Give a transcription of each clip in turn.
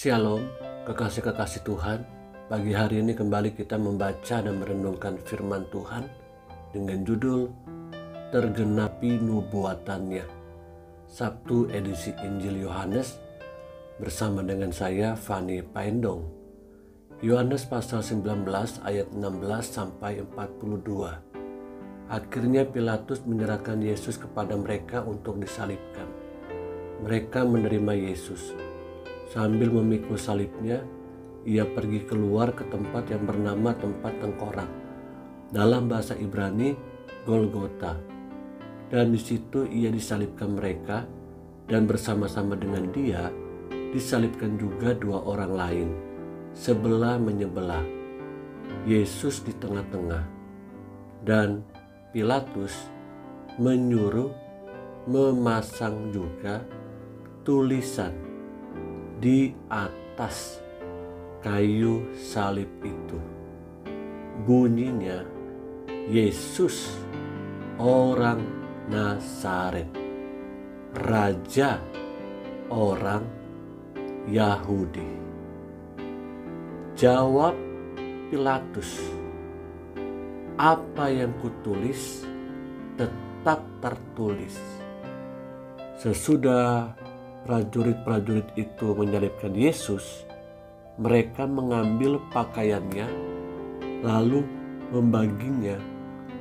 Shalom, kekasih-kekasih Tuhan. Pagi hari ini kembali kita membaca dan merenungkan firman Tuhan dengan judul Tergenapi Nubuatannya. Sabtu edisi Injil Yohanes bersama dengan saya Fani Paendong. Yohanes pasal 19 ayat 16 sampai 42. Akhirnya Pilatus menyerahkan Yesus kepada mereka untuk disalibkan. Mereka menerima Yesus. Sambil memikul salibnya, ia pergi keluar ke tempat yang bernama tempat tengkorak. Dalam bahasa Ibrani, Golgota. Dan di situ ia disalibkan mereka, dan bersama-sama dengan dia disalibkan juga dua orang lain, sebelah menyebelah. Yesus di tengah-tengah. Dan Pilatus menyuruh memasang juga tulisan di atas kayu salib itu. Bunyinya, Yesus orang Nazaret, Raja orang Yahudi. Jawab Pilatus, apa yang kutulis tetap tertulis. Sesudah prajurit-prajurit itu menyalibkan Yesus, mereka mengambil pakaiannya lalu membaginya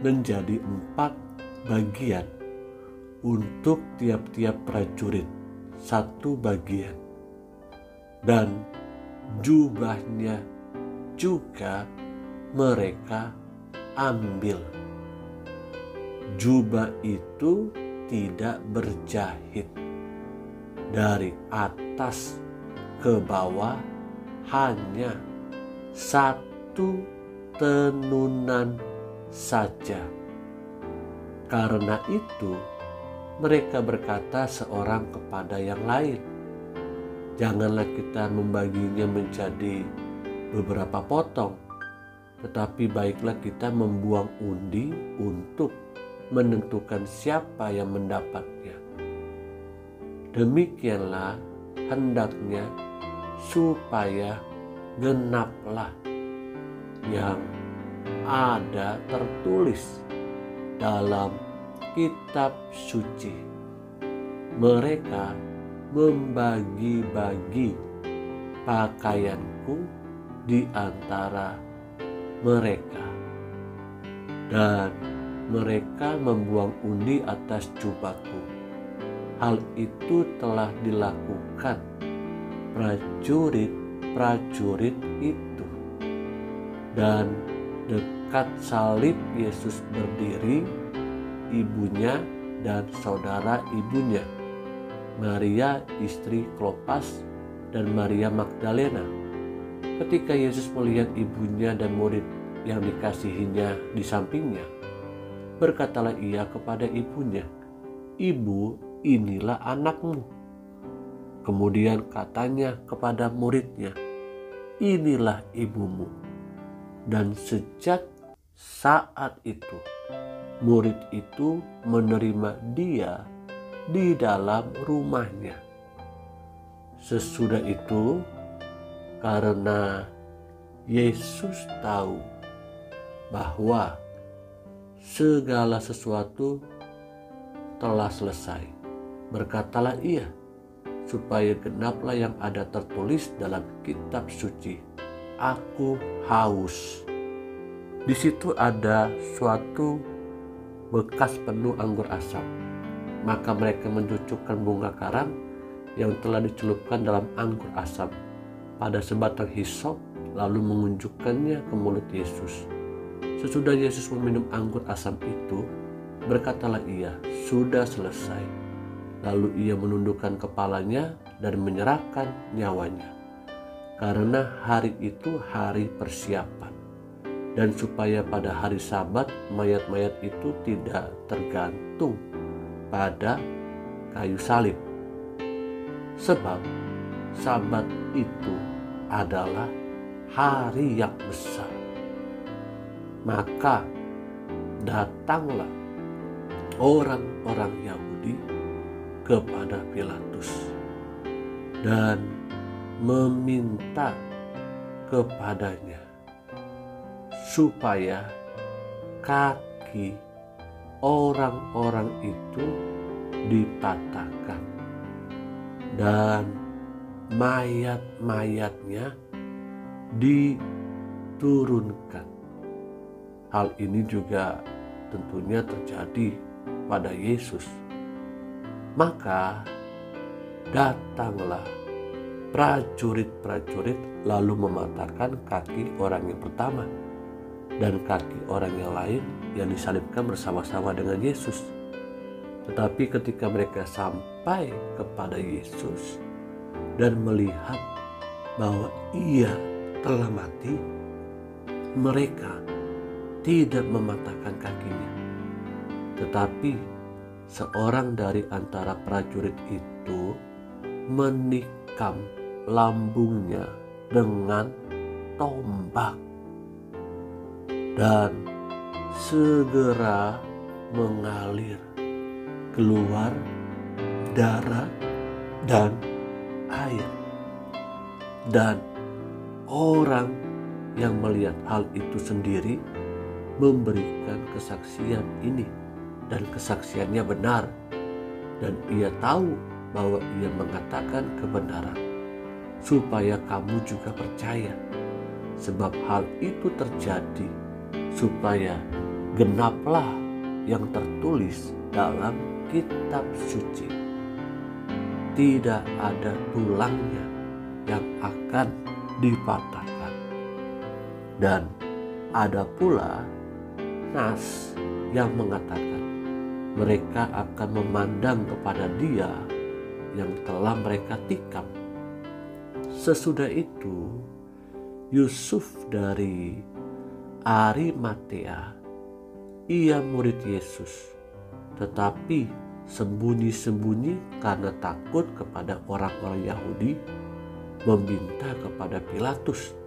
menjadi 4 bagian untuk tiap-tiap prajurit 1 bagian. Dan jubahnya juga mereka ambil. Jubah itu tidak berjahit. Dari atas ke bawah hanya 1 tenunan saja. Karena itu mereka berkata seorang kepada yang lain, janganlah kita membaginya menjadi beberapa potong, tetapi baiklah kita membuang undi untuk menentukan siapa yang mendapatnya. Demikianlah hendaknya supaya genaplah yang ada tertulis dalam kitab suci. Mereka membagi-bagi pakaianku di antara mereka, dan mereka membuang undi atas jubahku. Hal itu telah dilakukan prajurit-prajurit itu. Dan dekat salib Yesus berdiri ibunya dan saudara ibunya, Maria istri Klopas dan Maria Magdalena. Ketika Yesus melihat ibunya dan murid yang dikasihinya di sampingnya, berkatalah ia kepada ibunya, "Ibu, inilah anakmu." Kemudian katanya kepada muridnya, "Inilah ibumu." Dan sejak saat itu, murid itu menerima dia di dalam rumahnya. Sesudah itu, karena Yesus tahu bahwa segala sesuatu telah selesai, berkatalah ia, supaya genaplah yang ada tertulis dalam kitab suci, "Aku haus." Di situ ada suatu bekas penuh anggur asam. Maka mereka mencucukkan bunga karam yang telah dicelupkan dalam anggur asam pada sebatang hisop, lalu mengunjukkannya ke mulut Yesus. Sesudah Yesus meminum anggur asam itu, berkatalah ia, "Sudah selesai." Lalu ia menundukkan kepalanya dan menyerahkan nyawanya. Karena hari itu hari persiapan, dan supaya pada hari Sabat mayat-mayat itu tidak tergantung pada kayu salib. Sebab Sabat itu adalah hari yang besar. Maka datanglah orang-orang Yahudi kepada Pilatus dan meminta kepadanya supaya kaki orang-orang itu dipatahkan dan mayat-mayatnya diturunkan. Hal ini juga tentunya terjadi pada Yesus. Maka datanglah prajurit-prajurit lalu mematahkan kaki orang yang pertama dan kaki orang yang lain yang disalibkan bersama-sama dengan Yesus. Tetapi ketika mereka sampai kepada Yesus dan melihat bahwa ia telah mati, mereka tidak mematahkan kakinya. Tetapi seorang dari antara prajurit itu menikam lambungnya dengan tombak dan segera mengalir keluar darah dan air. Dan orang yang melihat hal itu sendiri memberikan kesaksian ini, dan kesaksiannya benar, dan ia tahu bahwa ia mengatakan kebenaran, supaya kamu juga percaya. Sebab hal itu terjadi supaya genaplah yang tertulis dalam kitab suci. Tidak ada tulangnya yang akan dipatahkan. Dan ada pula nas yang mengatakan mereka akan memandang kepada dia yang telah mereka tikam. Sesudah itu Yusuf dari Arimatea, ia murid Yesus, tetapi sembunyi-sembunyi karena takut kepada orang-orang Yahudi, meminta kepada Pilatus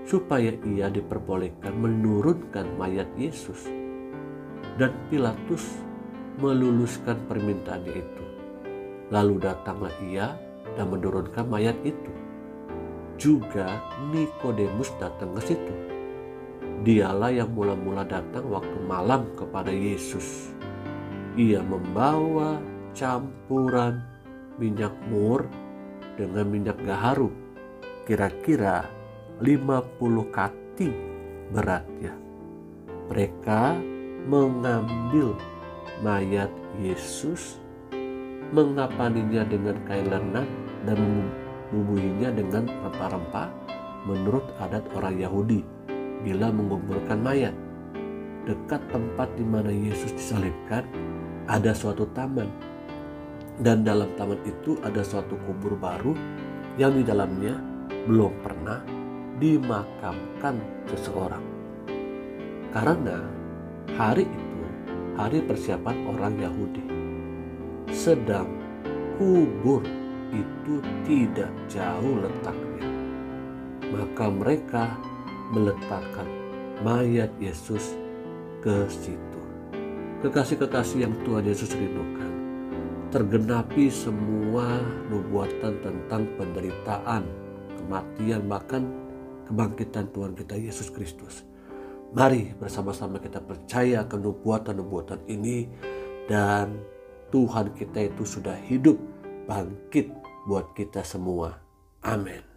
supaya ia diperbolehkan menurunkan mayat Yesus. Dan Pilatus meluluskan permintaannya itu. Lalu datanglah ia dan menurunkan mayat itu. Juga Nikodemus datang ke situ. Dialah yang mula-mula datang waktu malam kepada Yesus. Ia membawa campuran minyak mur dengan minyak gaharu, kira-kira 50 kati beratnya. Mereka mengambil mayat Yesus, mengapaninya dengan kain lenan dan membubuhinya dengan rempah-rempah menurut adat orang Yahudi bila menguburkan mayat. Dekat tempat di mana Yesus disalibkan ada suatu taman, dan dalam taman itu ada suatu kubur baru yang di dalamnya belum pernah dimakamkan seseorang. Karena hari itu hari persiapan orang Yahudi, sedang kubur itu tidak jauh letaknya, maka mereka meletakkan mayat Yesus ke situ. Kekasih-kekasih yang Tuhan Yesus rindukan, tergenapi semua nubuatan tentang penderitaan, kematian, bahkan kebangkitan Tuhan kita Yesus Kristus. Mari bersama-sama kita percaya akan nubuatan-nubuatan ini, dan Tuhan kita itu sudah hidup, bangkit buat kita semua. Amin.